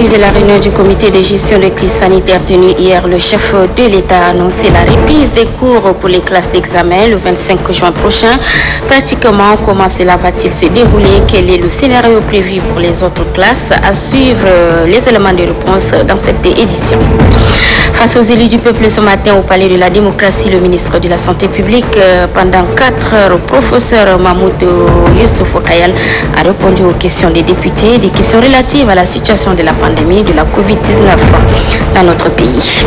l'issue de la réunion du comité de gestion de crise sanitaire tenue hier, le chef de l'État a annoncé la reprise des cours pour les classes d'examen le 25 juin prochain. Pratiquement, comment cela va-t-il se dérouler? Quel est le scénario prévu pour les autres classes? À suivre les éléments de réponse dans cette édition. Face aux élus du peuple ce matin au Palais de la Démocratie, le ministre de la Santé publique, pendant 4 heures, professeur Mahmoud Youssouf Kayal, a répondu aux questions des députés, des questions relatives à la situation de la pandémie de la Covid-19 dans notre pays.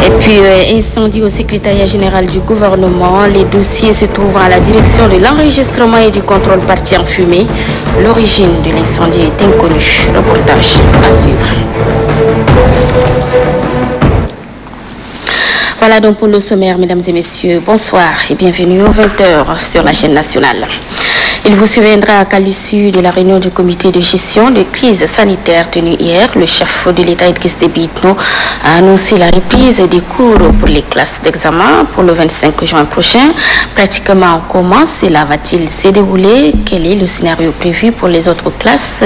Et puis, incendie au secrétariat général du gouvernement, les dossiers se trouvant à la direction de l'enregistrement et du contrôle partis en fumée. L'origine de l'incendie est inconnue. Reportage à suivre. Voilà donc pour le sommaire, mesdames et messieurs. Bonsoir et bienvenue aux 20h sur la chaîne nationale. Il vous souviendra qu'à l'issue de la réunion du comité de gestion de crise sanitaire tenue hier, le chef de l'État, Idriss Déby Itno, a annoncé la reprise des cours pour les classes d'examen pour le 25 juin prochain. Pratiquement, comment cela va-t-il se dérouler? Quel est le scénario prévu pour les autres classes?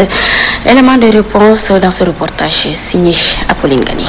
Élément de réponse dans ce reportage signé Apolline Gani.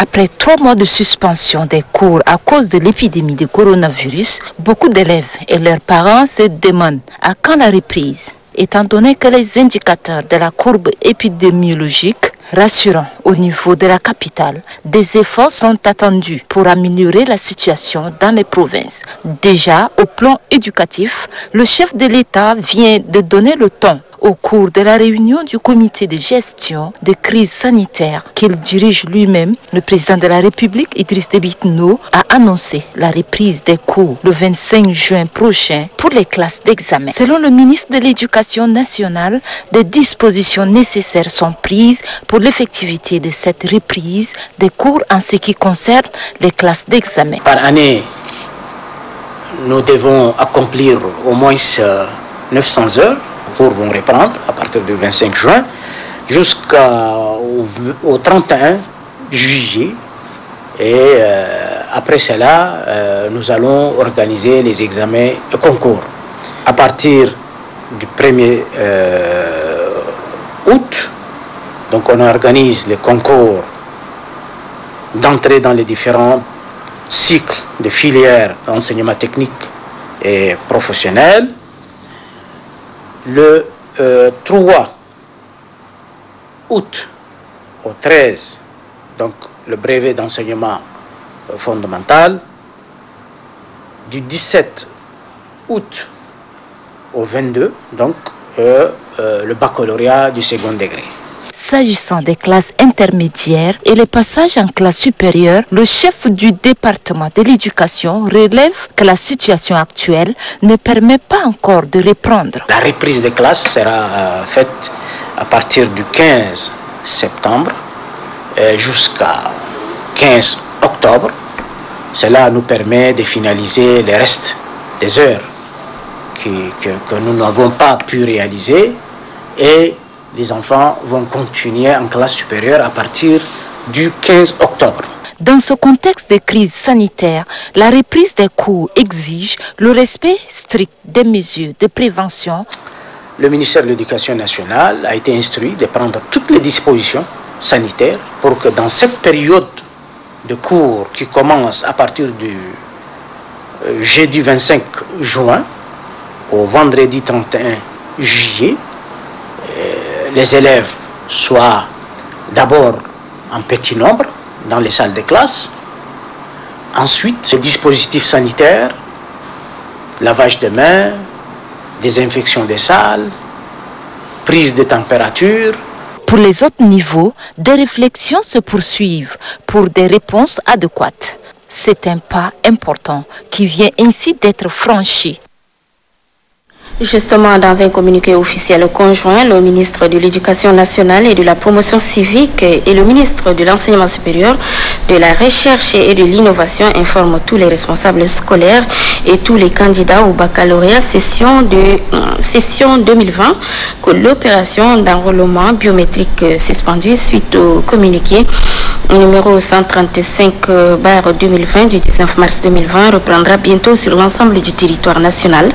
Après 3 mois de suspension des cours à cause de l'épidémie de coronavirus, beaucoup d'élèves et leurs parents se demandent à quand la reprise, étant donné que les indicateurs de la courbe épidémiologique rassurant au niveau de la capitale, des efforts sont attendus pour améliorer la situation dans les provinces. Déjà, au plan éducatif, le chef de l'État vient de donner le ton au cours de la réunion du comité de gestion de crise sanitaire qu'il dirige lui-même. Le président de la République, Idriss Déby Itno, a annoncé la reprise des cours le 25 juin prochain pour les classes d'examen. Selon le ministre de l'Éducation nationale, des dispositions nécessaires sont prises pour l'effectivité de cette reprise des cours en ce qui concerne les classes d'examen. Par année, nous devons accomplir au moins 900 heures pour reprendre à partir du 25 juin jusqu'au 31 juillet. Et après cela, nous allons organiser les examens et concours. À partir du 1er août, donc on organise les concours d'entrée dans les différents cycles de filières d'enseignement technique et professionnel. Le 3 août au 13, donc le brevet d'enseignement fondamental. Du 17 août au 22, donc le baccalauréat du second degré. S'agissant des classes intermédiaires et les passages en classe supérieure, le chef du département de l'éducation relève que la situation actuelle ne permet pas encore de reprendre. La reprise des classes sera faite à partir du 15 septembre jusqu'à 15 octobre. Cela nous permet de finaliser le reste des heures que nous n'avons pas pu réaliser, et les enfants vont continuer en classe supérieure à partir du 15 octobre. Dans ce contexte de crise sanitaire, la reprise des cours exige le respect strict des mesures de prévention. Le ministère de l'Éducation nationale a été instruit de prendre toutes les dispositions sanitaires pour que dans cette période de cours qui commence à partir du jeudi 25 juin au vendredi 31 juillet, les élèves soient d'abord en petit nombre dans les salles de classe. Ensuite, ce dispositif sanitaire, lavage de mains, désinfection des salles, prise de température. Pour les autres niveaux, des réflexions se poursuivent pour des réponses adéquates. C'est un pas important qui vient ainsi d'être franchi. Justement, dans un communiqué officiel conjoint, le ministre de l'Éducation nationale et de la promotion civique et le ministre de l'Enseignement supérieur, de la Recherche et de l'Innovation informent tous les responsables scolaires et tous les candidats au baccalauréat session 2020 que l'opération d'enrôlement biométrique suspendue suite au communiqué numéro 135/2020 du 19 mars 2020 reprendra bientôt sur l'ensemble du territoire national.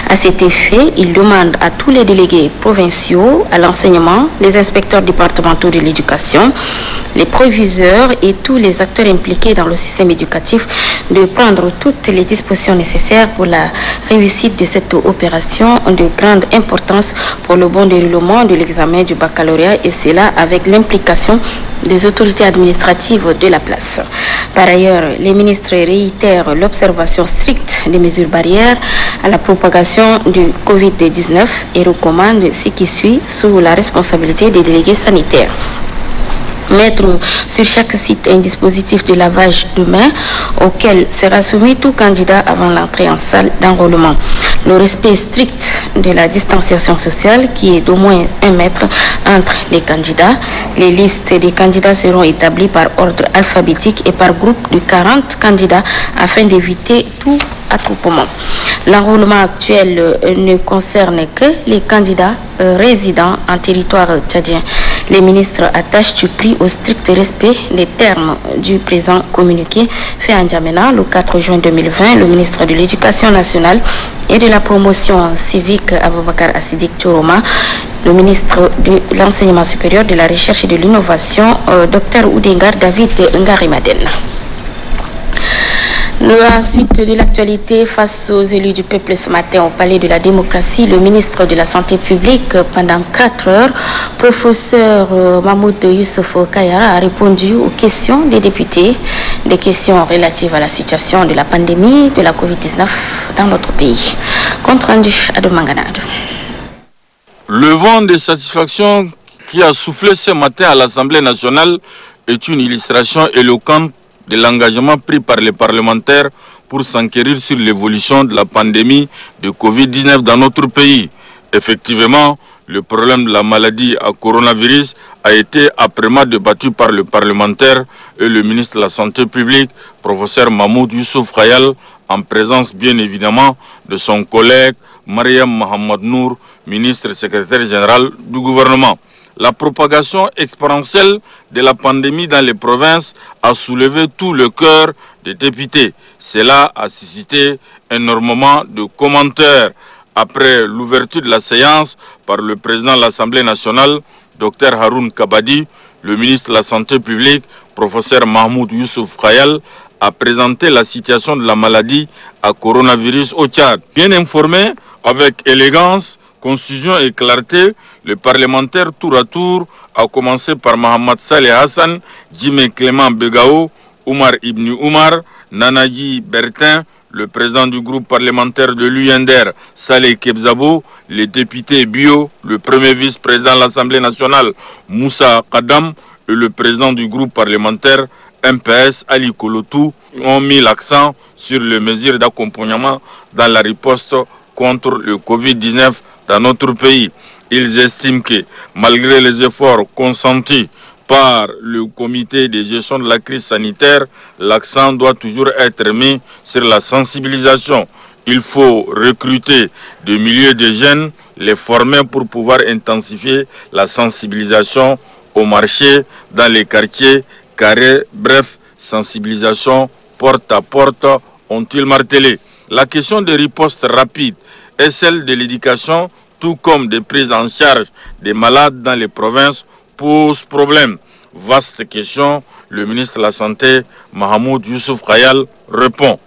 À cet effet, il demande à tous les délégués provinciaux à l'enseignement, les inspecteurs départementaux de l'éducation, les proviseurs et tous les acteurs impliqués dans le système éducatif de prendre toutes les dispositions nécessaires pour la réussite de cette opération de grande importance pour le bon déroulement de l'examen du baccalauréat, et cela avec l'implication des autorités administratives de la place. Par ailleurs, les ministres réitèrent l'observation stricte des mesures barrières à la propagation du Covid-19 et recommandent ce qui suit sous la responsabilité des délégués sanitaires. Mettre sur chaque site un dispositif de lavage de mains auquel sera soumis tout candidat avant l'entrée en salle d'enrôlement. Le respect strict de la distanciation sociale qui est d'au moins 1 mètre entre les candidats. Les listes des candidats seront établies par ordre alphabétique et par groupe de 40 candidats afin d'éviter tout attroupement. L'enrôlement actuel ne concerne que les candidats résidant en territoire tchadien. Les ministres attachent du prix au strict respect des termes du présent communiqué fait en N'Djamena le 4 juin 2020. Le ministre de l'Éducation nationale et de la promotion civique Aboubakar Assidik Tchoroma, le ministre de l'Enseignement supérieur, de la Recherche et de l'Innovation, Dr Oudengar David Ngarimaden. La suite de l'actualité face aux élus du peuple ce matin au Palais de la Démocratie, le ministre de la Santé publique pendant 4 heures, professeur Mahmoud Youssouf Kayara, a répondu aux questions des députés, des questions relatives à la situation de la pandémie de la Covid-19 dans notre pays. Compte rendu à Domanganade. Le vent de satisfaction qui a soufflé ce matin à l'Assemblée nationale est une illustration éloquente de l'engagement pris par les parlementaires pour s'enquérir sur l'évolution de la pandémie de Covid-19 dans notre pays. Effectivement, le problème de la maladie à coronavirus a été âprement débattu par le parlementaire et le ministre de la Santé publique, professeur Mahmoud Youssouf Khayal, en présence bien évidemment de son collègue Mariam Mohamed Nour, ministre secrétaire général du gouvernement. La propagation exponentielle de la pandémie dans les provinces a soulevé tout le cœur des députés. Cela a suscité énormément de commentaires. Après l'ouverture de la séance par le président de l'Assemblée nationale, Dr Haroun Kabadi, le ministre de la Santé publique, professeur Mahmoud Youssouf Khayal, a présenté la situation de la maladie à coronavirus au Tchad. Bien informé, avec élégance, concision et clarté, le parlementaire tour à tour, a commencé par Mohamed Saleh Hassan, Jimé Clément Begao, Oumar Ibn Oumar, Nanaji Bertin, le président du groupe parlementaire de l'UNDR, Saleh Kebzabo, les députés Bio, le premier vice-président de l'Assemblée nationale, Moussa Kadam, et le président du groupe parlementaire MPS, Ali Kolotou, ont mis l'accent sur les mesures d'accompagnement dans la riposte contre le Covid-19 dans notre pays. Ils estiment que, malgré les efforts consentis par le comité de gestion de la crise sanitaire, l'accent doit toujours être mis sur la sensibilisation. Il faut recruter des milliers de jeunes, les former pour pouvoir intensifier la sensibilisation au marché, dans les quartiers, carrés, bref, sensibilisation porte à porte, ont-ils martelé. La question des ripostes rapides est celle de l'éducation, tout comme des prises en charge des malades dans les provinces, pose problème. Vaste question, le ministre de la Santé, Mahmoud Youssouf Khayal, répond.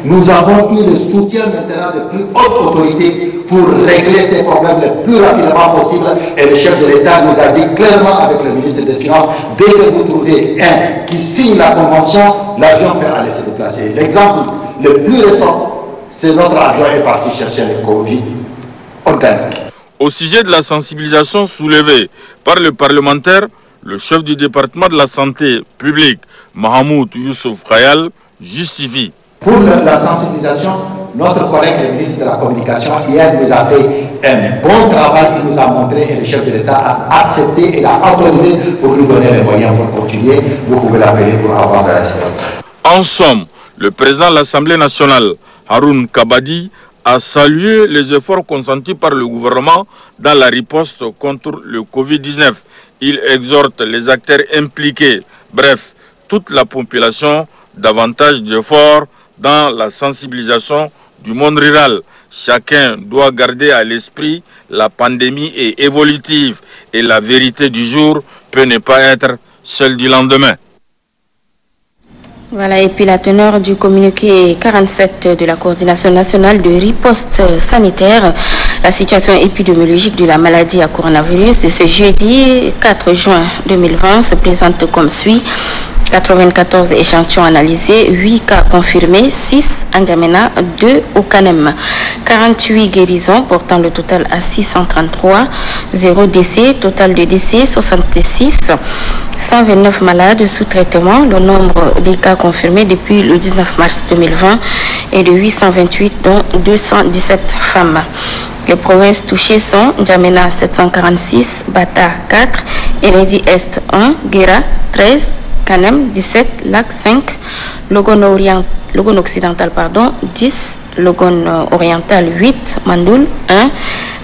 Nous avons eu le soutien maintenant des plus hautes autorités pour régler ces problèmes le plus rapidement possible. Et le chef de l'État nous a dit clairement avec le ministre des Finances, dès que vous trouvez un qui signe la convention, l'avion peut aller se déplacer. L'exemple le plus récent, c'est notre avion est parti chercher les Covid organiques. Au sujet de la sensibilisation soulevée par le parlementaire, le chef du département de la santé publique, Mahmoud Youssouf Khayal, justifie. Pour la sensibilisation, notre collègue le ministre de la Communication hier nous a fait un bon travail, il nous a montré et le chef de l'État a accepté et l'a autorisé pour nous donner les moyens pour continuer. Vous pouvez l'appeler pour avoir de l'assurance. En somme, le président de l'Assemblée nationale, Haroun Kabadi, a salué les efforts consentis par le gouvernement dans la riposte contre le Covid-19. Il exhorte les acteurs impliqués, bref, toute la population davantage d'efforts dans la sensibilisation du monde rural. Chacun doit garder à l'esprit la pandémie est évolutive et la vérité du jour peut ne pas être celle du lendemain. Voilà, et puis la teneur du communiqué 47 de la coordination nationale de riposte sanitaire, la situation épidémiologique de la maladie à coronavirus de ce jeudi 4 juin 2020 se présente comme suit. 94 échantillons analysés, 8 cas confirmés, 6 en N'Djamena, 2 au Kanem. 48 guérisons portant le total à 633, 0 décès, total de décès 66, 129 malades sous traitement. Le nombre des cas confirmés depuis le 19 mars 2020 est de 828, dont 217 femmes. Les provinces touchées sont N'Djamena 746, Bata 4, Elédi Est 1, Guéra 13, Kanem 17, Lac 5, Logone occidental 10, Logone oriental 8, Mandoul 1,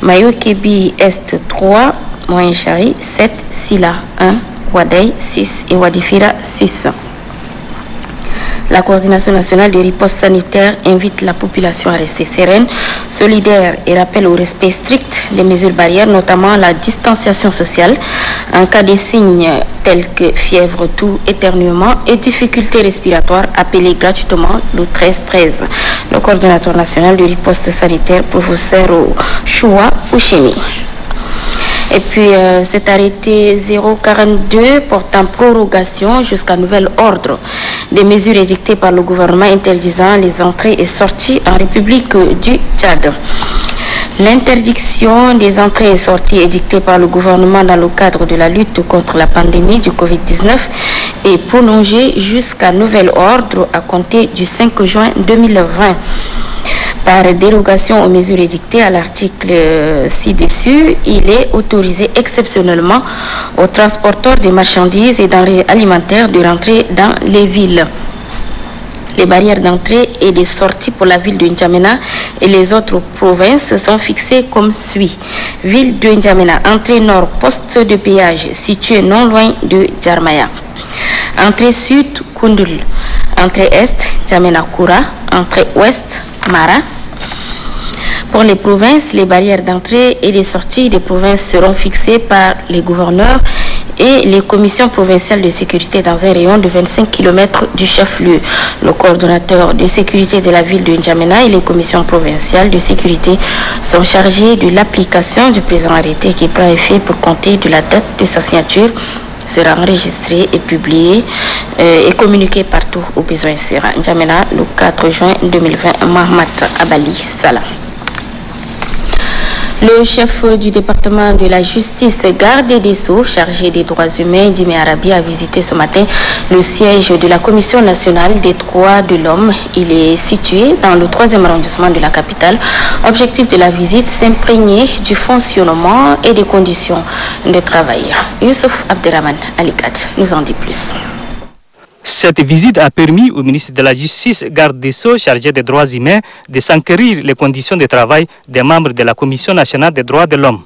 Mayo-Kébi Est 3, Moyen-Chari 7, Sila 1, Wadai 6 et Wadifira 6. La coordination nationale de riposte sanitaire invite la population à rester sereine, solidaire et rappelle au respect strict des mesures barrières, notamment la distanciation sociale. En cas de signes tels que fièvre, toux, éternuement et difficultés respiratoires, appelez gratuitement le 1313. Le coordonnateur national de riposte sanitaire, professeur Choua Ouchemi. Et puis cet arrêté 042 portant prorogation jusqu'à nouvel ordre des mesures édictées par le gouvernement interdisant les entrées et sorties en République du Tchad. L'interdiction des entrées et sorties édictée par le gouvernement dans le cadre de la lutte contre la pandémie du Covid-19 est prolongée jusqu'à nouvel ordre à compter du 5 juin 2020. Par dérogation aux mesures édictées à l'article ci-dessus, il est autorisé exceptionnellement aux transporteurs de marchandises et denrées alimentaires de rentrer dans les villes. Les barrières d'entrée et de sortie pour la ville de N'Djamena et les autres provinces sont fixées comme suit. Ville de N'Djamena, entrée nord, poste de péage situé non loin de Djarmaya. Entrée sud, Koundoul. Entrée est, N'Djamena Koura. Entrée ouest, Mara. Pour les provinces, les barrières d'entrée et de sortie des provinces seront fixées par les gouverneurs et les commissions provinciales de sécurité dans un rayon de 25 km du chef-lieu. Le coordonnateur de sécurité de la ville de N'Djamena et les commissions provinciales de sécurité sont chargés de l'application du présent arrêté qui prend effet pour compter de la date de sa signature, sera enregistré et publié et communiqué partout aux besoins. Sera N'Djamena le 4 juin 2020, Mahmat Abali Salah. Le chef du département de la justice, garde des Sceaux, chargé des droits humains, Djimé Arabi, a visité ce matin le siège de la Commission nationale des droits de l'homme. Il est situé dans le 3e arrondissement de la capitale. Objectif de la visite, s'imprégner du fonctionnement et des conditions de travail. Youssouf Abderrahman Alikat nous en dit plus. Cette visite a permis au ministre de la Justice, garde des Sceaux, chargé des droits humains, de s'enquérir les conditions de travail des membres de la Commission nationale des droits de l'homme.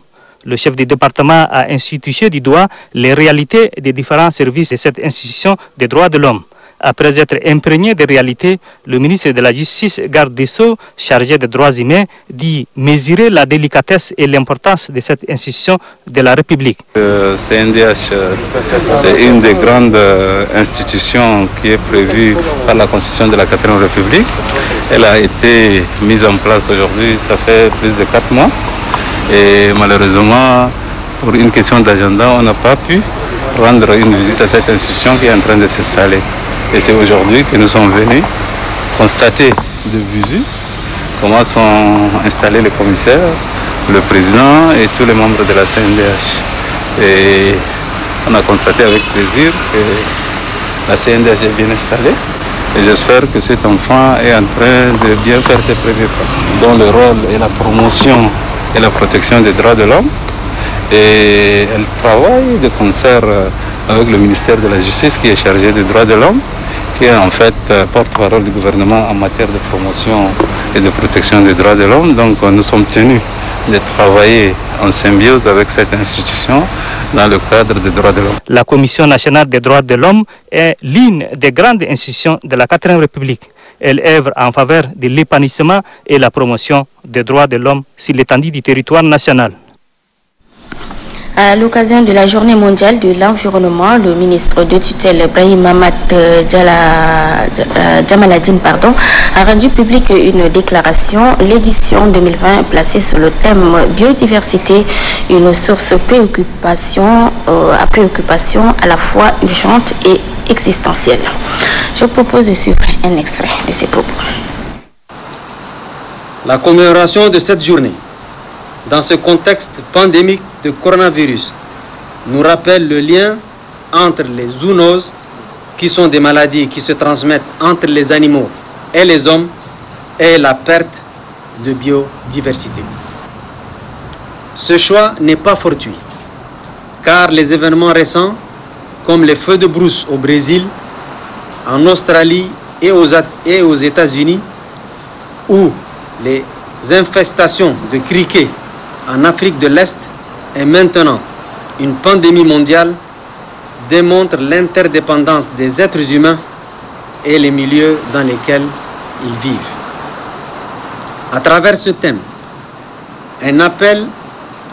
Le chef du département a ainsi touché du doigt les réalités des différents services de cette institution des droits de l'homme. Après être imprégné des réalités, le ministre de la Justice, garde des Sceaux, chargé des droits humains, dit mesurer la délicatesse et l'importance de cette institution de la République. Le CNDH, c'est une des grandes institutions qui est prévue par la Constitution de la 4e République. Elle a été mise en place aujourd'hui, ça fait plus de 4 mois. Et malheureusement, pour une question d'agenda, on n'a pas pu rendre une visite à cette institution qui est en train de s'installer. Et c'est aujourd'hui que nous sommes venus constater de visu comment sont installés les commissaires, le président et tous les membres de la CNDH. Et on a constaté avec plaisir que la CNDH est bien installée. Et j'espère que cet enfant est en train de bien faire ses premiers pas, dont le rôle est la promotion et la protection des droits de l'homme. Et elle travaille de concert avec le ministère de la Justice qui est chargé des droits de l'homme, qui est en fait porte-parole du gouvernement en matière de promotion et de protection des droits de l'homme. Donc nous sommes tenus de travailler en symbiose avec cette institution dans le cadre des droits de l'homme. La Commission nationale des droits de l'homme est l'une des grandes institutions de la 4e République. Elle œuvre en faveur de l'épanouissement et la promotion des droits de l'homme sur l'étendue du territoire national. À l'occasion de la journée mondiale de l'environnement, le ministre de tutelle Brahim Mamad Jamaladine a rendu public une déclaration, l'édition 2020 placée sur le thème biodiversité, une source à préoccupation à la fois urgente et existentielle. Je propose de suivre un extrait de ces propos. La commémoration de cette journée, dans ce contexte pandémique de coronavirus, nous rappelle le lien entre les zoonoses, qui sont des maladies qui se transmettent entre les animaux et les hommes, et la perte de biodiversité. Ce choix n'est pas fortuit, car les événements récents, comme les feux de brousse au Brésil, en Australie et aux États-Unis, ou les infestations de criquets en Afrique de l'Est et maintenant une pandémie mondiale, démontrent l'interdépendance des êtres humains et les milieux dans lesquels ils vivent. À travers ce thème, un appel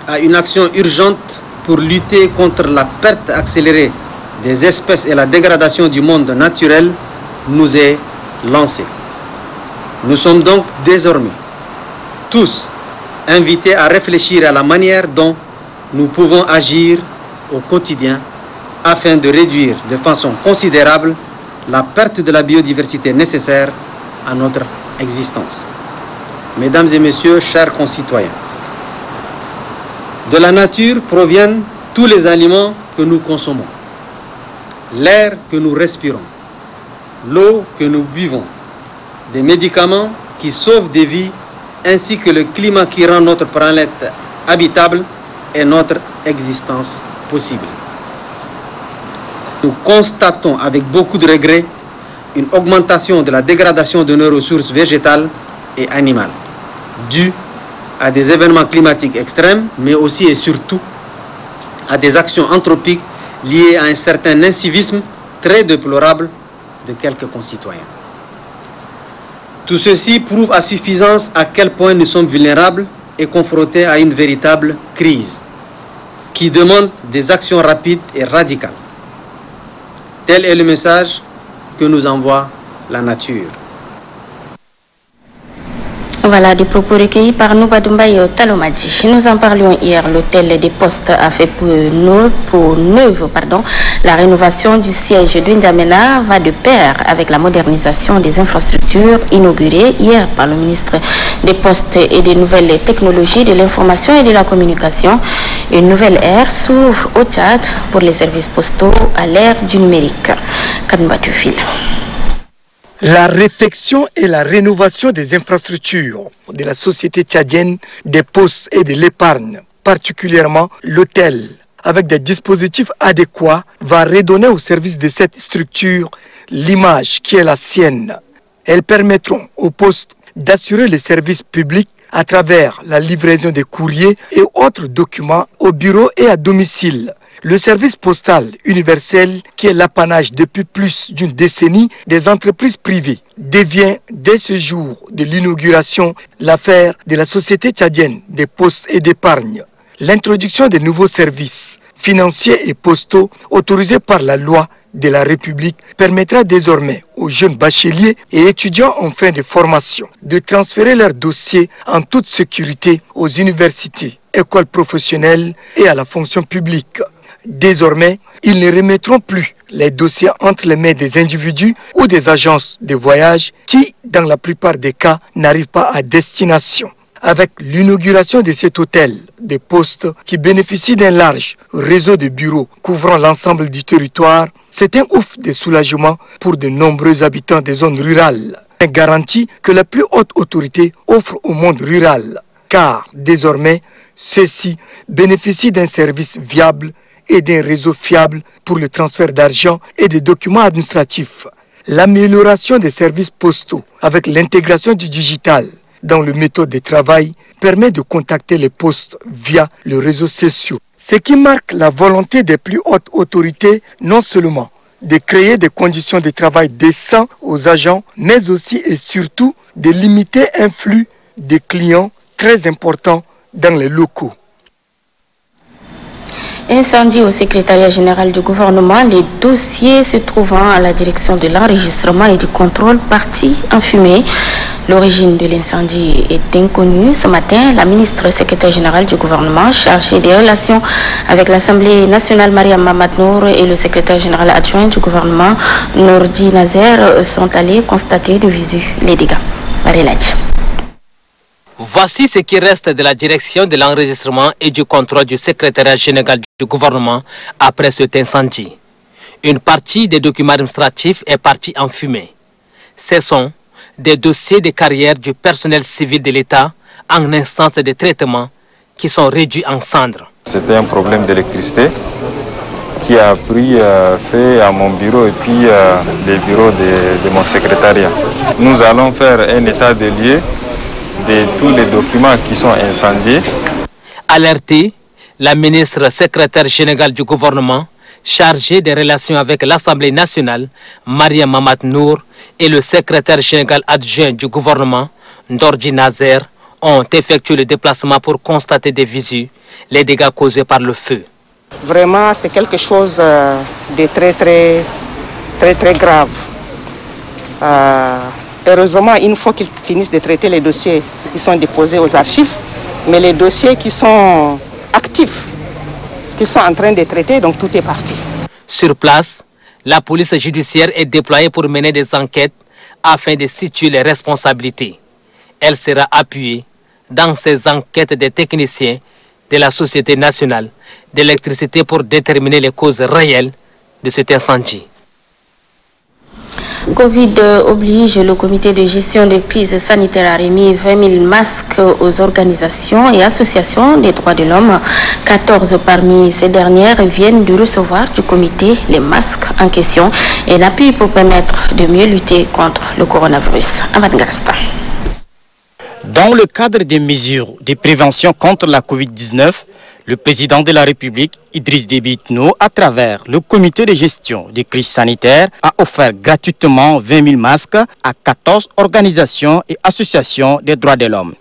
à une action urgente pour lutter contre la perte accélérée des espèces et la dégradation du monde naturel nous est lancé. Nous sommes donc désormais tous invités à réfléchir à la manière dont nous pouvons agir au quotidien afin de réduire de façon considérable la perte de la biodiversité nécessaire à notre existence. Mesdames et messieurs, chers concitoyens, de la nature proviennent tous les aliments que nous consommons, l'air que nous respirons, l'eau que nous buvons, des médicaments qui sauvent des vies, ainsi que le climat qui rend notre planète habitable et notre existence possible. Nous constatons avec beaucoup de regret une augmentation de la dégradation de nos ressources végétales et animales, due à des événements climatiques extrêmes, mais aussi et surtout à des actions anthropiques liées à un certain incivisme très déplorable de quelques concitoyens. Tout ceci prouve à suffisance à quel point nous sommes vulnérables et confrontés à une véritable crise qui demande des actions rapides et radicales. Tel est le message que nous envoie la nature. Voilà des propos recueillis par Noubadumbaï Talomadi. Nous en parlions hier. L'hôtel des Postes a fait pour neuve, la rénovation du siège de N'Djamena va de pair avec la modernisation des infrastructures inaugurées hier par le ministre des Postes et des Nouvelles Technologies, de l'Information et de la Communication. Une nouvelle ère s'ouvre au Tchad pour les services postaux à l'ère du numérique. Kanbatufil. La réfection et la rénovation des infrastructures de la société tchadienne des postes et de l'épargne, particulièrement l'hôtel, avec des dispositifs adéquats, va redonner au service de cette structure l'image qui est la sienne. Elles permettront aux postes d'assurer les services publics à travers la livraison des courriers et autres documents au bureau et à domicile. Le service postal universel, qui est l'apanage depuis plus d'une décennie des entreprises privées, devient dès ce jour de l'inauguration l'affaire de la société tchadienne des postes et d'épargne. L'introduction des nouveaux services financiers et postaux autorisés par la loi de la République permettra désormais aux jeunes bacheliers et étudiants en fin de formation de transférer leurs dossiers en toute sécurité aux universités, écoles professionnelles et à la fonction publique. Désormais, ils ne remettront plus les dossiers entre les mains des individus ou des agences de voyage qui, dans la plupart des cas, n'arrivent pas à destination. Avec l'inauguration de cet hôtel des postes qui bénéficie d'un large réseau de bureaux couvrant l'ensemble du territoire, c'est un ouf de soulagement pour de nombreux habitants des zones rurales. Une garantie que la plus haute autorité offre au monde rural, car désormais, ceux-ci bénéficient d'un service viable et d'un réseau fiable pour le transfert d'argent et de documents administratifs. L'amélioration des services postaux avec l'intégration du digital dans le méthode de travail permet de contacter les postes via les réseaux sociaux. Ce qui marque la volonté des plus hautes autorités, non seulement de créer des conditions de travail décentes aux agents, mais aussi et surtout de limiter un flux de clients très important dans les locaux. Incendie au secrétariat général du gouvernement, les dossiers se trouvant à la direction de l'enregistrement et du contrôle partis en fumée. L'origine de l'incendie est inconnue. Ce matin, la ministre secrétaire générale du gouvernement chargée des relations avec l'Assemblée nationale Mariam Mamad Nour et le secrétaire général adjoint du gouvernement Noordi Nazer sont allés constater de visu les dégâts. Marie-Ladj. Voici ce qui reste de la direction de l'enregistrement et du contrôle du secrétariat général du gouvernement après cet incendie. Une partie des documents administratifs est partie en fumée. Ce sont des dossiers de carrière du personnel civil de l'État en instance de traitement qui sont réduits en cendres. C'était un problème d'électricité qui a pris fait à mon bureau et puis les bureaux de mon secrétariat. Nous allons faire un état des lieux de tous les documents qui sont incendiés. Alertée, la ministre secrétaire générale du gouvernement, chargée des relations avec l'Assemblée nationale, Mariam Mamad Nour, et le secrétaire général adjoint du gouvernement, Noordi Nazer, ont effectué le déplacement pour constater des visu les dégâts causés par le feu. Vraiment, c'est quelque chose de très grave. Heureusement, une fois qu'ils finissent de traiter les dossiers, ils sont déposés aux archives. Mais les dossiers qui sont actifs, qui sont en train de traiter, donc tout est parti. Sur place, la police judiciaire est déployée pour mener des enquêtes afin de situer les responsabilités. Elle sera appuyée dans ces enquêtes des techniciens de la Société nationale d'électricité pour déterminer les causes réelles de cet incendie. Covid oblige, le comité de gestion de crise sanitaire a remis 20 000 masques aux organisations et associations des droits de l'homme. 14 parmi ces dernières viennent de recevoir du comité les masques en question et l'appui pour permettre de mieux lutter contre le coronavirus. Ahmad Garasta. Dans le cadre des mesures de prévention contre la Covid-19, le président de la République, Idriss Déby Itno, à travers le comité de gestion des crises sanitaires, a offert gratuitement 20 000 masques à 14 organisations et associations des droits de l'homme.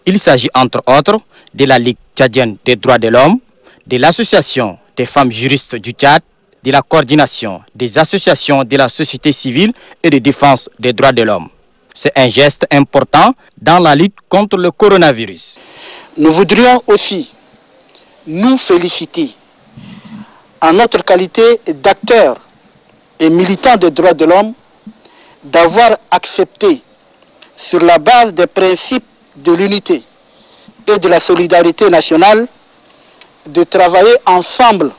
Il s'agit entre autres de la Ligue tchadienne des droits de l'homme, de l'Association des femmes juristes du Tchad, de la coordination des associations de la société civile et de défense des droits de l'homme. C'est un geste important dans la lutte contre le coronavirus. Nous voudrions aussi nous féliciter en notre qualité d'acteurs et militants des droits de l'homme d'avoir accepté sur la base des principes de l'unité et de la solidarité nationale de travailler ensemble.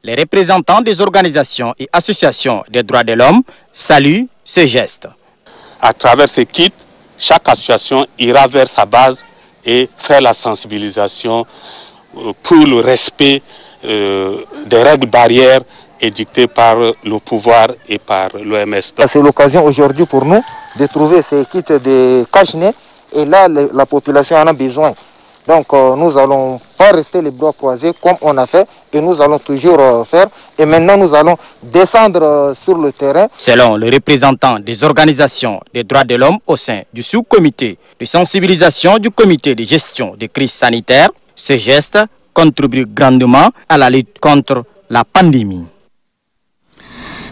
Les représentants des organisations et associations des droits de l'homme saluent ce geste. À travers ce kit, chaque association ira vers sa base et faire la sensibilisation pour le respect des règles barrières édictées par le pouvoir et par l'OMS. C'est l'occasion aujourd'hui pour nous de trouver ces kits de cache-nez et là la population en a besoin. Donc nous allons pas rester les bras croisés comme on a fait et nous allons toujours faire. Et maintenant nous allons descendre sur le terrain. Selon le représentant des organisations des droits de l'homme au sein du sous-comité de sensibilisation du comité de gestion des crises sanitaires, ce geste contribue grandement à la lutte contre la pandémie.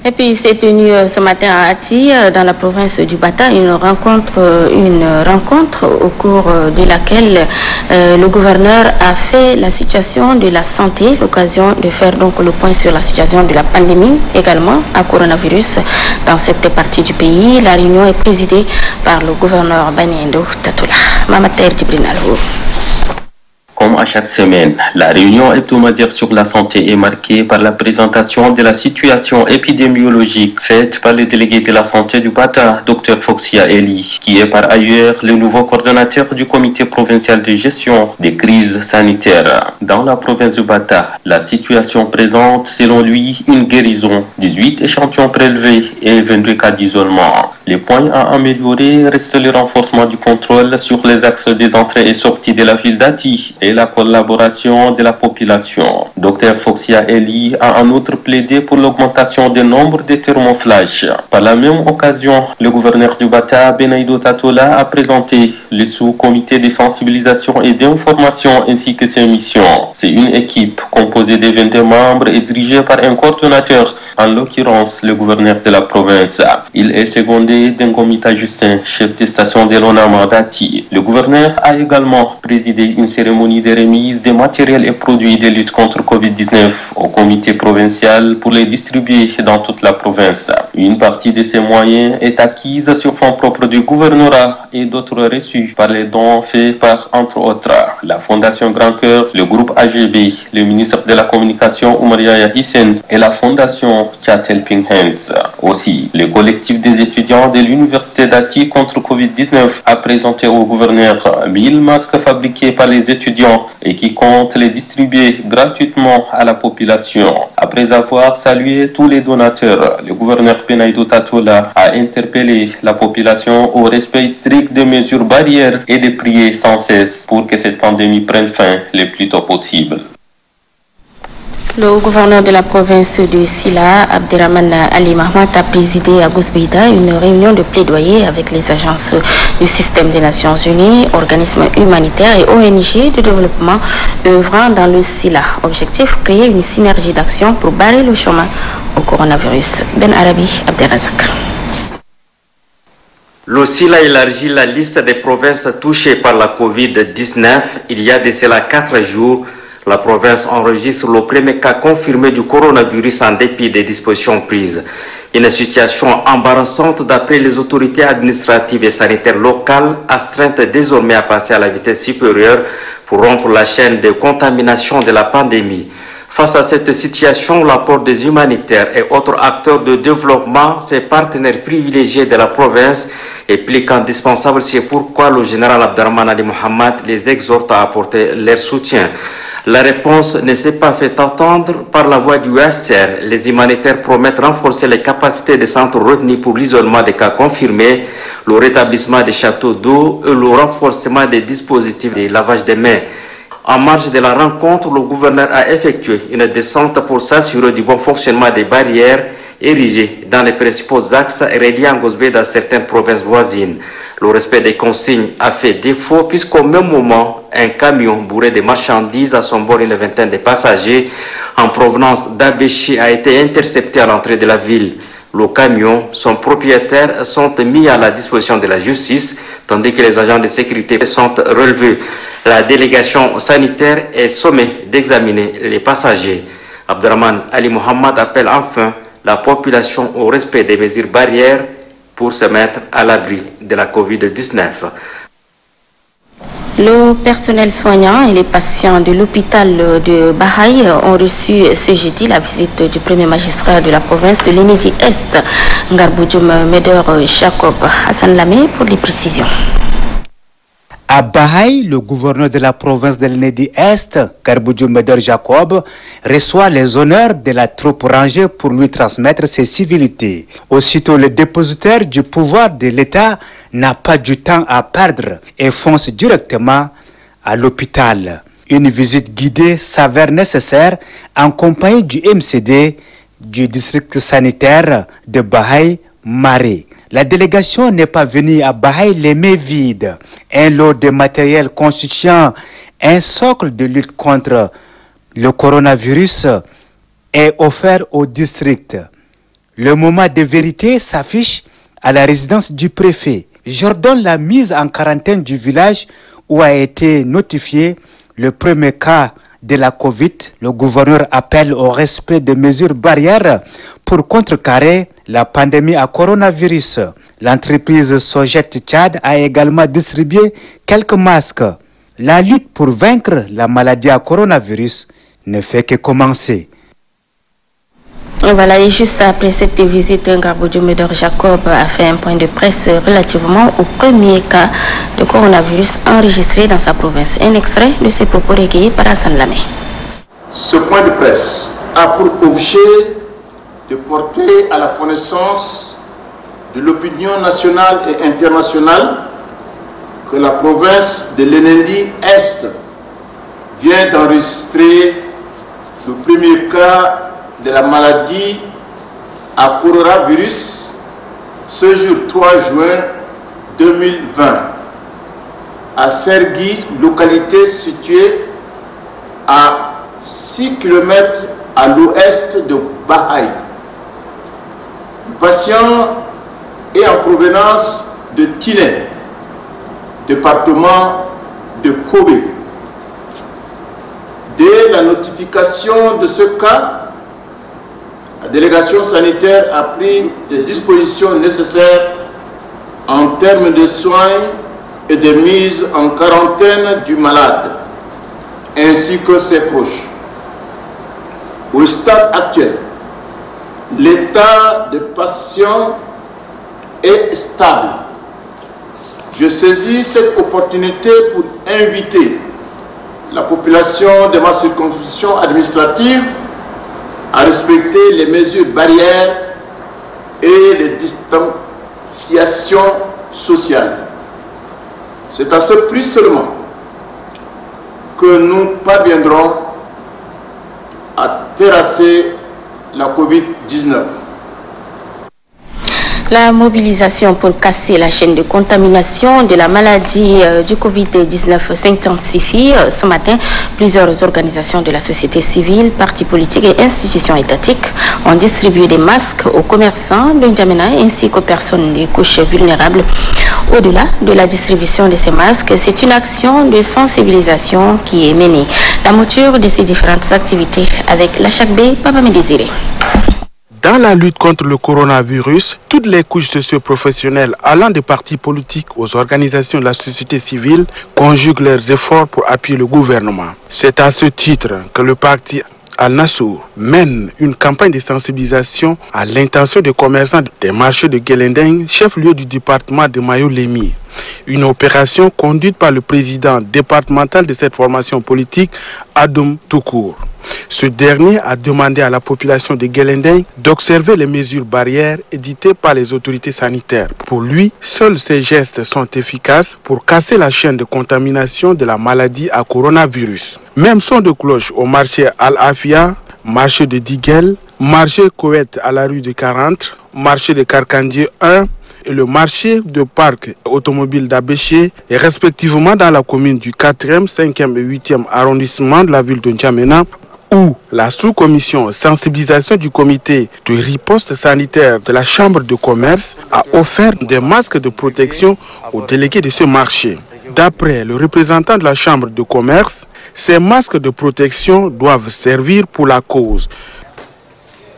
Et puis s'est tenue ce matin à Ati, dans la province du Bata, une rencontre au cours de laquelle le gouverneur a fait la situation de la santé, l'occasion de faire donc le point sur la situation de la pandémie, également à coronavirus dans cette partie du pays. La réunion est présidée par le gouverneur Baniendo Tatoula. Mamater Djibrinalou. Comme à chaque semaine, la réunion hebdomadaire sur la santé est marquée par la présentation de la situation épidémiologique faite par le délégué de la santé du Bata, Dr Foxia Eli, qui est par ailleurs le nouveau coordonnateur du comité provincial de gestion des crises sanitaires. Dans la province du Bata, la situation présente selon lui une guérison, 18 échantillons prélevés et 22 cas d'isolement. Les points à améliorer restent le renforcement du contrôle sur les axes des entrées et sorties de la ville d'Ati et la collaboration de la population. Dr Foxia Eli a en outre plaidé pour l'augmentation du nombre de thermoflash. Par la même occasion, le gouverneur du Bata, Benaïdo Tatola, a présenté le sous-comité de sensibilisation et d'information ainsi que ses missions. C'est une équipe composée de 22 membres et dirigée par un coordonnateur, en l'occurrence le gouverneur de la province. Il est secondé d'Ngomita Justin, chef de station de l'ONAMA d'Ati. Le gouverneur a également présidé une cérémonie de remise de matériel et produits de lutte contre Covid-19 au comité provincial pour les distribuer dans toute la province. Une partie de ces moyens est acquise sur fonds propres du gouvernorat et d'autres reçus par les dons faits par, entre autres, la Fondation Grand Cœur, le groupe AGB, le ministre de la Communication Oumar Yahya Hissène et la Fondation Chat Helping Hands. Aussi, le collectif des étudiants de l'université d'Ati contre Covid-19 a présenté au gouverneur 1000 masques fabriqués par les étudiants et qui compte les distribuer gratuitement à la population. Après avoir salué tous les donateurs, le gouverneur Benaïdo Tatola a interpellé la population au respect strict des mesures barrières et de prier sans cesse pour que cette pandémie prenne fin le plus tôt possible. Le gouverneur de la province de Silla, Abderrahmane Ali Mahmoud, a présidé à Gouzbeida une réunion de plaidoyer avec les agences du système des Nations Unies, organismes humanitaires et ONG de développement œuvrant dans le Silla. Objectif, créer une synergie d'action pour barrer le chemin au coronavirus. Ben Arabi, Abderrazak. Le Silla élargit la liste des provinces touchées par la Covid-19. Il y a de cela 4 jours. La province enregistre le premier cas confirmé du coronavirus en dépit des dispositions prises. Une situation embarrassante d'après les autorités administratives et sanitaires locales, astreintes désormais à passer à la vitesse supérieure pour rompre la chaîne de contamination de la pandémie. Face à cette situation, l'apport des humanitaires et autres acteurs de développement, ses partenaires privilégiés de la province, est plus qu'indispensable. C'est pourquoi le général Abderrahmane Ali Mohamed les exhorte à apporter leur soutien. La réponse ne s'est pas fait attendre par la voie du UNHCR. Les humanitaires promettent renforcer les capacités des centres retenus pour l'isolement des cas confirmés, le rétablissement des châteaux d'eau et le renforcement des dispositifs de lavage des mains. En marge de la rencontre, le gouverneur a effectué une descente pour s'assurer du bon fonctionnement des barrières érigées dans les principaux axes reliant Gozbé dans certaines provinces voisines. Le respect des consignes a fait défaut puisqu'au même moment, un camion bourré de marchandises à son bord une vingtaine de passagers en provenance d'Abéchi a été intercepté à l'entrée de la ville. Le camion, son propriétaire sont mis à la disposition de la justice, tandis que les agents de sécurité sont relevés. La délégation sanitaire est sommée d'examiner les passagers. Abderrahmane Ali Mohamed appelle enfin la population au respect des mesures barrières pour se mettre à l'abri de la Covid-19. Le personnel soignant et les patients de l'hôpital de Bahaï ont reçu ce jeudi la visite du premier magistrat de la province de l'Enedi-Est, Ngarboujoum Meder Jacob. Hassan Lamé pour les précisions. À Bahaï, le gouverneur de la province de l'Enedi-Est, Ngarboujoum Meder Jacob, reçoit les honneurs de la troupe rangée pour lui transmettre ses civilités. Aussitôt, le dépositaire du pouvoir de l'État n'a pas du temps à perdre et fonce directement à l'hôpital. Une visite guidée s'avère nécessaire en compagnie du MCD du district sanitaire de Bahaï-Maré. La délégation n'est pas venue à Bahaï les mains vides. Un lot de matériel constituant un socle de lutte contre le coronavirus est offert au district. Le moment de vérité s'affiche à la résidence du préfet. J'ordonne la mise en quarantaine du village où a été notifié le premier cas de la Covid. Le gouverneur appelle au respect des mesures barrières pour contrecarrer la pandémie à coronavirus. L'entreprise Sojet Tchad a également distribué quelques masques. La lutte pour vaincre la maladie à coronavirus ne fait que commencer. Voilà, et juste après cette visite, Ngarboujoum Meder Jacob a fait un point de presse relativement au premier cas de coronavirus enregistré dans sa province. Un extrait de ses propos recueillis par Hassan Lamé. Ce point de presse a pour objet de porter à la connaissance de l'opinion nationale et internationale que la province de l'Enendi-Est vient d'enregistrer le premier cas de la maladie à coronavirus ce jour 3 juin 2020 à Sergui, localité située à 6 km à l'ouest de Bahaï. Le patient est en provenance de Tilène, département de Kobe. Dès la notification de ce cas, la délégation sanitaire a pris des dispositions nécessaires en termes de soins et de mise en quarantaine du malade, ainsi que ses proches. Au stade actuel, l'état des patients est stable. Je saisis cette opportunité pour inviter la population de ma circonscription administrative à respecter les mesures barrières et les distanciations sociales. C'est à ce prix seulement que nous parviendrons à terrasser la COVID-19. La mobilisation pour casser la chaîne de contamination de la maladie du Covid-19 s'intensifie. Ce matin, plusieurs organisations de la société civile, partis politiques et institutions étatiques ont distribué des masques aux commerçants de N'Djamena ainsi qu'aux personnes des couches vulnérables. Au-delà de la distribution de ces masques, c'est une action de sensibilisation qui est menée. La mouture de ces différentes activités avec la Chakbe Papa Médésiré. Dans la lutte contre le coronavirus, toutes les couches socio-professionnelles allant des partis politiques aux organisations de la société civile conjuguent leurs efforts pour appuyer le gouvernement. C'est à ce titre que le parti Al-Nassour mène une campagne de sensibilisation à l'intention des commerçants des marchés de Guelendeng, chef-lieu du département de Mayo-Lémi. Une opération conduite par le président départemental de cette formation politique, Adoum Toukour. Ce dernier a demandé à la population de Guelendeng d'observer les mesures barrières éditées par les autorités sanitaires. Pour lui, seuls ces gestes sont efficaces pour casser la chaîne de contamination de la maladie à coronavirus. Même son de cloche au marché Al-Afia, marché de Diguel, marché Koweït à la rue de 40, marché de Karkandie 1, et le marché de parc automobile d'Abéché est respectivement dans la commune du 4e, 5e et 8e arrondissement de la ville de N'Djamena, où la sous-commission sensibilisation du comité de riposte sanitaire de la chambre de commerce a offert des masques de protection aux délégués de ce marché. D'après le représentant de la chambre de commerce, ces masques de protection doivent servir pour la cause.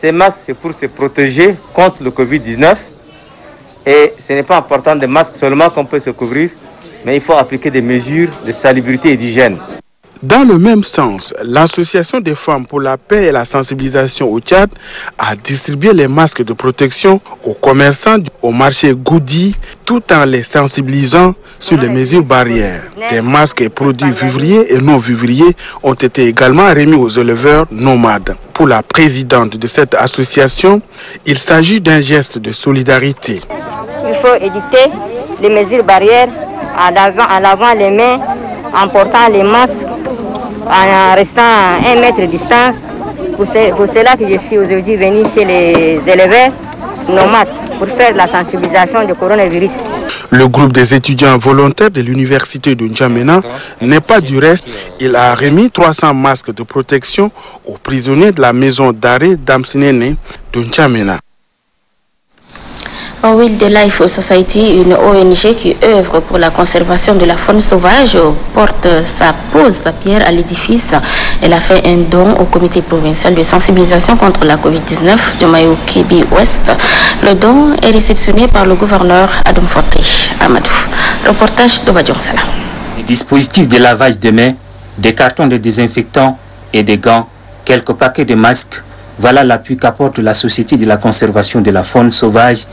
Ces masques, c'est pour se protéger contre le Covid-19. Et ce n'est pas important de masques seulement qu'on peut se couvrir, mais il faut appliquer des mesures de salubrité et d'hygiène. Dans le même sens, l'Association des femmes pour la paix et la sensibilisation au Tchad a distribué les masques de protection aux commerçants au marché Goudi tout en les sensibilisant sur les mesures barrières. Des masques et produits vivriers et non vivriers ont été également remis aux éleveurs nomades. Pour la présidente de cette association, il s'agit d'un geste de solidarité. Il faut édicter les mesures barrières en lavant les mains, en portant les masques, en restant à 1 mètre de distance. Pour cela que je suis aujourd'hui venu chez les éleveurs nomades pour faire la sensibilisation du coronavirus. Le groupe des étudiants volontaires de l'université de N'Djamena n'est pas du reste. Il a remis 300 masques de protection aux prisonniers de la maison d'arrêt d'Amsinene de N'Djamena. Wildlife Society, une ONG qui œuvre pour la conservation de la faune sauvage, pose sa pierre à l'édifice. Elle a fait un don au comité provincial de sensibilisation contre la COVID-19 de Mayo-Kébi Ouest. Le don est réceptionné par le gouverneur Adam Forte Amadou. Reportage de Badion Sala. Des dispositifs de lavage de mains, des cartons de désinfectants et des gants, quelques paquets de masques. Voilà l'appui qu'apporte la Société de la conservation de la faune sauvage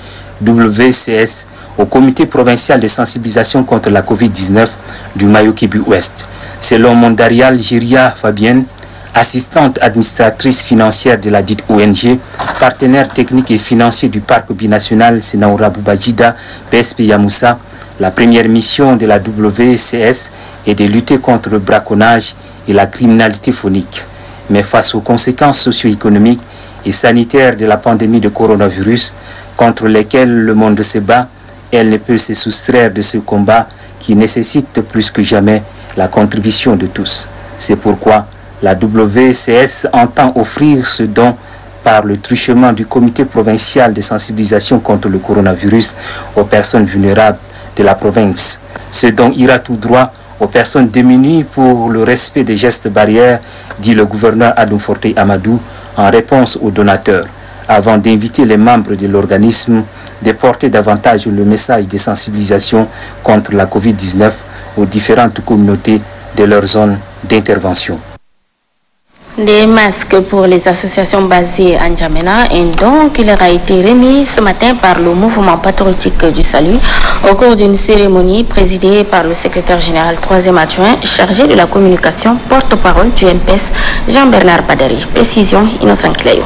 WCS au comité provincial de sensibilisation contre la COVID-19 du Mayo-Kébi Ouest. Selon Mondarial Jiria Fabienne, assistante administratrice financière de la dite ONG, partenaire technique et financier du parc binational Senaoura Boubadjida, PSP Yamoussa. La première mission de la WCS est de lutter contre le braconnage et la criminalité phonique. Mais face aux conséquences socio-économiques et sanitaires de la pandémie de coronavirus, contre lesquelles le monde se bat, elle ne peut se soustraire de ce combat qui nécessite plus que jamais la contribution de tous. C'est pourquoi la WCS entend offrir ce don par le truchement du comité provincial de sensibilisation contre le coronavirus aux personnes vulnérables de la province. Ce don ira tout droit aux personnes démunies pour le respect des gestes barrières, dit le gouverneur Adoum Forte Amadou en réponse aux donateurs, avant d'inviter les membres de l'organisme de porter davantage le message de sensibilisation contre la Covid-19 aux différentes communautés de leur zone d'intervention. Des masques pour les associations basées à N'Djamena, un don qui leur a été remis ce matin par le mouvement patriotique du salut au cours d'une cérémonie présidée par le secrétaire général 3e adjoint chargé de la communication, porte-parole du MPS, Jean-Bernard Badari. Précision, Innocent Cléo.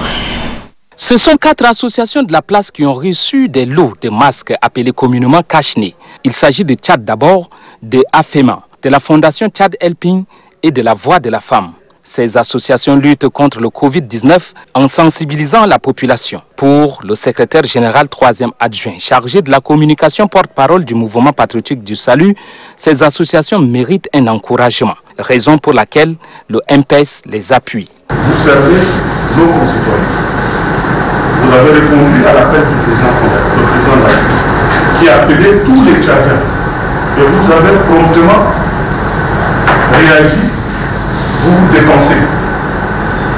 Ce sont 4 associations de la place qui ont reçu des lots de masques appelés communément cache-nez. Il s'agit de Tchad d'abord, de AFEMA, de la Fondation Tchad Helping et de la Voix de la Femme. Ces associations luttent contre le Covid-19 en sensibilisant la population. Pour le secrétaire général 3e adjoint chargé de la communication porte-parole du mouvement patriotique du salut, ces associations méritent un encouragement, raison pour laquelle le MPS les appuie. Vous servez nos concitoyens. Vous avez répondu à l'appel du président de la République, qui a appelé tous les Tchadiens. Et vous avez promptement réagi. Vous vous dépensez,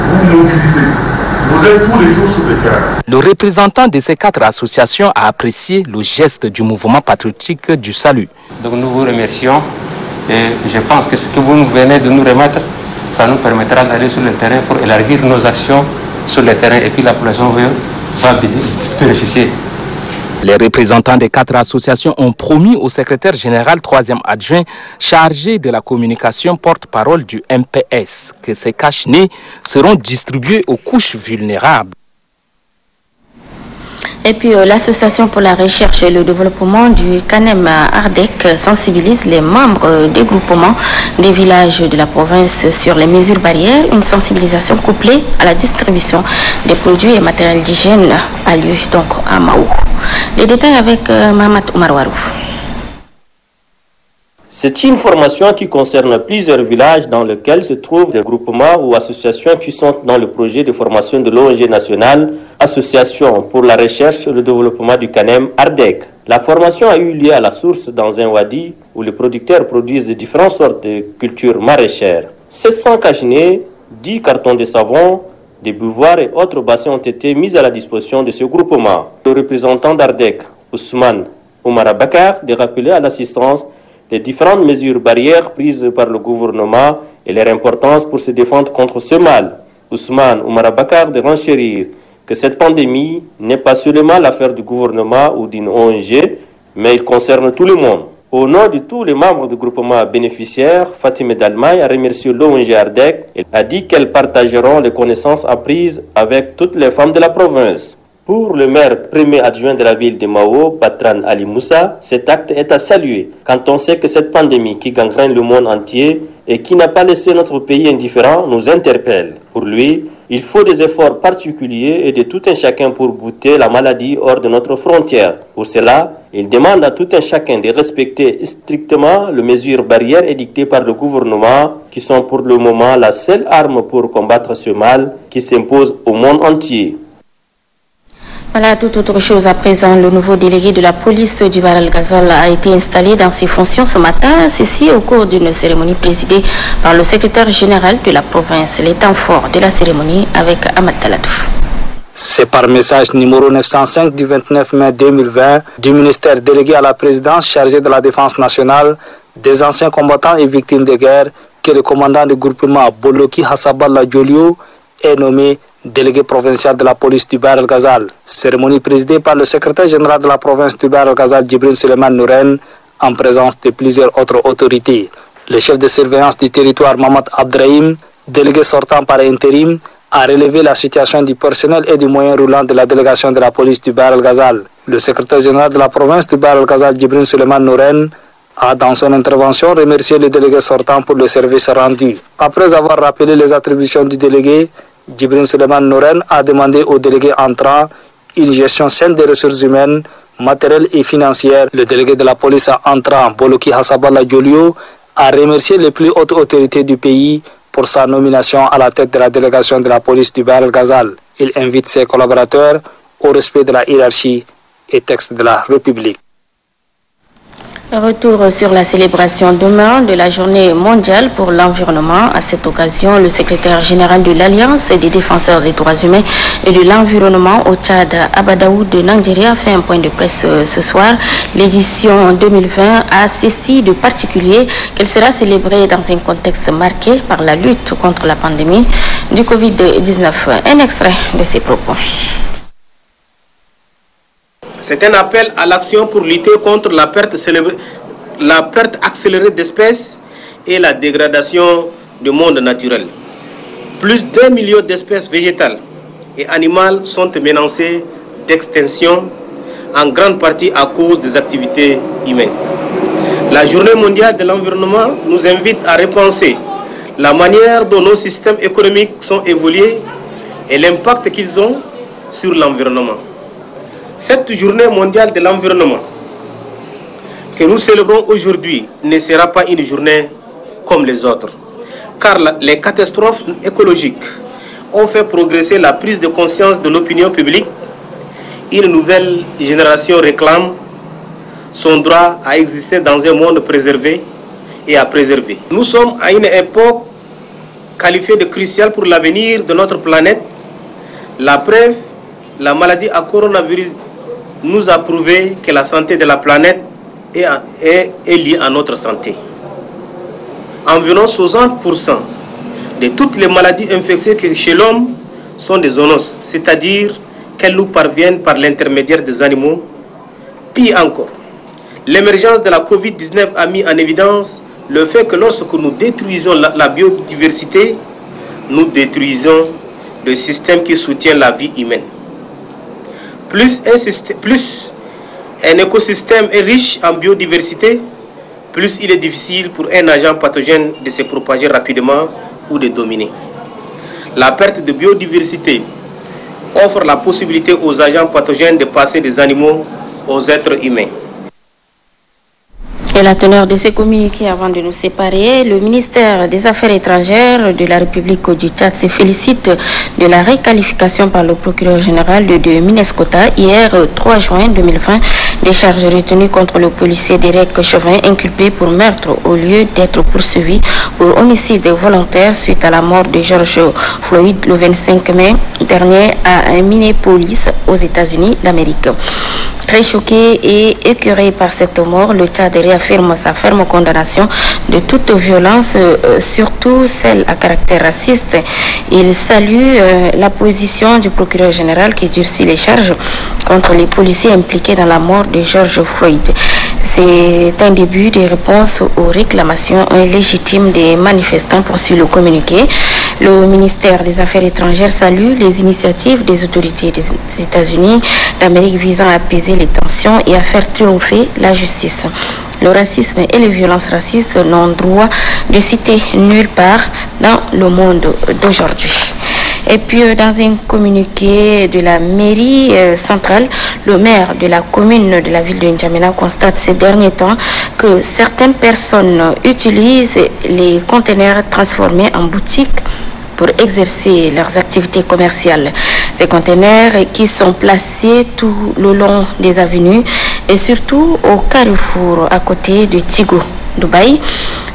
vous mobilisez, vous êtes tous les jours sur le terrain. Le représentant de ces 4 associations a apprécié le geste du mouvement patriotique du salut. Donc nous vous remercions et je pense que ce que vous venez de nous remettre, ça nous permettra d'aller sur le terrain pour élargir nos actions sur le terrain et puis la population va bénéficier. Les représentants des 4 associations ont promis au secrétaire général 3e adjoint chargé de la communication porte-parole du MPS que ces cache-nez seront distribués aux couches vulnérables. Et puis l'association pour la recherche et le développement du CANEM Ardèche sensibilise les membres des groupements des villages de la province sur les mesures barrières. Une sensibilisation couplée à la distribution des produits et matériels d'hygiène a lieu donc à Maou. Les détails avec Mahamat Oumar Warouf. C'est une formation qui concerne plusieurs villages dans lesquels se trouvent des groupements ou associations qui sont dans le projet de formation de l'ONG nationale, Association pour la recherche et le développement du CANEM Ardèche. La formation a eu lieu à la source dans un wadi où les producteurs produisent différentes sortes de cultures maraîchères. 700 cache-nez, 10 cartons de savon, des bouilloires et autres bassins ont été mis à la disposition de ce groupement. Le représentant d'Ardèche, Ousmane Oumar Bakar, de rappeler à l'assistance les différentes mesures barrières prises par le gouvernement et leur importance pour se défendre contre ce mal. Ousmane Oumar Bakar de renchérir que cette pandémie n'est pas seulement l'affaire du gouvernement ou d'une ONG, mais il concerne tout le monde. Au nom de tous les membres du groupement bénéficiaire, Fatima Dalmaï a remercié l'ONG Ardèche et a dit qu'elles partageront les connaissances apprises avec toutes les femmes de la province. Pour le maire premier adjoint de la ville de Mao, Batran Ali Moussa, cet acte est à saluer quand on sait que cette pandémie qui gangrène le monde entier et qui n'a pas laissé notre pays indifférent nous interpelle. Pour lui, il faut des efforts particuliers et de tout un chacun pour bouter la maladie hors de notre frontière. Pour cela, il demande à tout un chacun de respecter strictement les mesures barrières édictées par le gouvernement qui sont pour le moment la seule arme pour combattre ce mal qui s'impose au monde entier. Voilà, toute autre chose à présent. Le nouveau délégué de la police du Bahr El Ghazal a été installé dans ses fonctions ce matin. Ceci au cours d'une cérémonie présidée par le secrétaire général de la province. Les temps forts de la cérémonie avec Ahmad Talatouf. C'est par message numéro 905 du 29 mai 2020 du ministère délégué à la présidence chargé de la défense nationale, des anciens combattants et victimes de guerre que le commandant du groupement Boloki Hassaballa Diolio est nommé délégué provincial de la police du Bahr El Ghazal. Cérémonie présidée par le secrétaire général de la province du Bahr El Ghazal, Djibril Suleiman Nouren, en présence de plusieurs autres autorités. Le chef de surveillance du territoire, Mamad Abdrahim, délégué sortant par intérim, a relevé la situation du personnel et des moyens roulants de la délégation de la police du Bahr el-Ghazal. Le secrétaire général de la province du Bahr el-Ghazal, Djibril Suleiman Nouren, a dans son intervention remercié le délégué sortant pour le service rendu. Après avoir rappelé les attributions du délégué, Djibril Suleiman Nouren a demandé au délégué entrant une gestion saine des ressources humaines, matérielles et financières. Le délégué de la police entrant, Boloki Hassabala Diolio, a remercié les plus hautes autorités du pays pour sa nomination à la tête de la délégation de la police du Bahr el-Ghazal. Il invite ses collaborateurs au respect de la hiérarchie et textes de la République. Retour sur la célébration demain de la journée mondiale pour l'environnement. À cette occasion, le secrétaire général de l'Alliance des défenseurs des droits humains et de l'environnement au Tchad, Abadaou de Nigeria, a fait un point de presse ce soir. L'édition 2020 a ceci de particulier qu'elle sera célébrée dans un contexte marqué par la lutte contre la pandémie du Covid-19. Un extrait de ses propos. C'est un appel à l'action pour lutter contre la perte accélérée d'espèces et la dégradation du monde naturel. Plus d'1 million d'espèces végétales et animales sont menacées d'extinction, en grande partie à cause des activités humaines. La Journée mondiale de l'environnement nous invite à repenser la manière dont nos systèmes économiques sont évolués et l'impact qu'ils ont sur l'environnement. Cette journée mondiale de l'environnement que nous célébrons aujourd'hui ne sera pas une journée comme les autres, car les catastrophes écologiques ont fait progresser la prise de conscience de l'opinion publique. Une nouvelle génération réclame son droit à exister dans un monde préservé et à préserver. Nous sommes à une époque qualifiée de cruciale pour l'avenir de notre planète. La preuve, la maladie à coronavirus nous a prouvé que la santé de la planète est liée à notre santé. Environ 60% de toutes les maladies infectieuses chez l'homme sont des zoonoses, c'est-à-dire qu'elles nous parviennent par l'intermédiaire des animaux. Pire encore, l'émergence de la Covid-19 a mis en évidence le fait que lorsque nous détruisons la biodiversité, nous détruisons le système qui soutient la vie humaine. Plus un écosystème est riche en biodiversité, plus il est difficile pour un agent pathogène de se propager rapidement ou de dominer. La perte de biodiversité offre la possibilité aux agents pathogènes de passer des animaux aux êtres humains. Et la teneur de ces communiqués avant de nous séparer, le ministère des Affaires étrangères de la République du Tchad se félicite de la réqualification par le procureur général de Mineskota hier 3 juin 2020 des charges retenues contre le policier Derek Chauvin inculpé pour meurtre au lieu d'être poursuivi pour homicide volontaire suite à la mort de George Floyd le 25 mai dernier à Minneapolis aux États-Unis d'Amérique. Très choqué et écœuré par cette mort, le Tchad réaffirme sa ferme condamnation de toute violence, surtout celle à caractère raciste. Il salue la position du procureur général qui durcit les charges contre les policiers impliqués dans la mort de George Floyd. C'est un début de réponse aux réclamations légitimes des manifestants, poursuit le communiqué. Le ministère des Affaires étrangères salue les initiatives des autorités des États-Unis d'Amérique visant à apaiser les tensions et à faire triompher la justice. Le racisme et les violences racistes n'ont droit de citer nulle part dans le monde d'aujourd'hui. Et puis dans un communiqué de la mairie centrale, le maire de la commune de la ville de N'Djamena constate ces derniers temps que certaines personnes utilisent les conteneurs transformés en boutiques pour exercer leurs activités commerciales. Ces conteneurs qui sont placés tout le long des avenues et surtout au carrefour à côté de Tigo, Dubaï,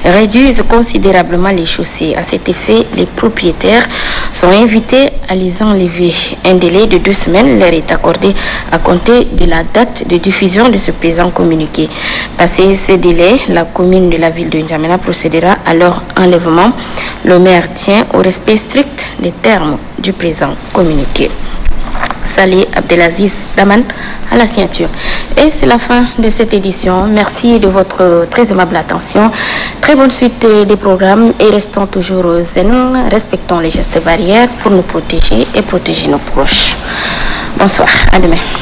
réduisent considérablement les chaussées. À cet effet, les propriétaires sont invités à les enlever. Un délai de 2 semaines leur est accordé à compter de la date de diffusion de ce présent communiqué. Passé ce délai, la commune de la ville de N'Djamena procédera à leur enlèvement. Le maire tient au respect strict des termes du présent communiqué. Salih Abdelaziz Daman à la signature. Et c'est la fin de cette édition. Merci de votre très aimable attention. Très bonne suite des programmes et restons toujours zen. Respectons les gestes barrières pour nous protéger et protéger nos proches. Bonsoir, à demain.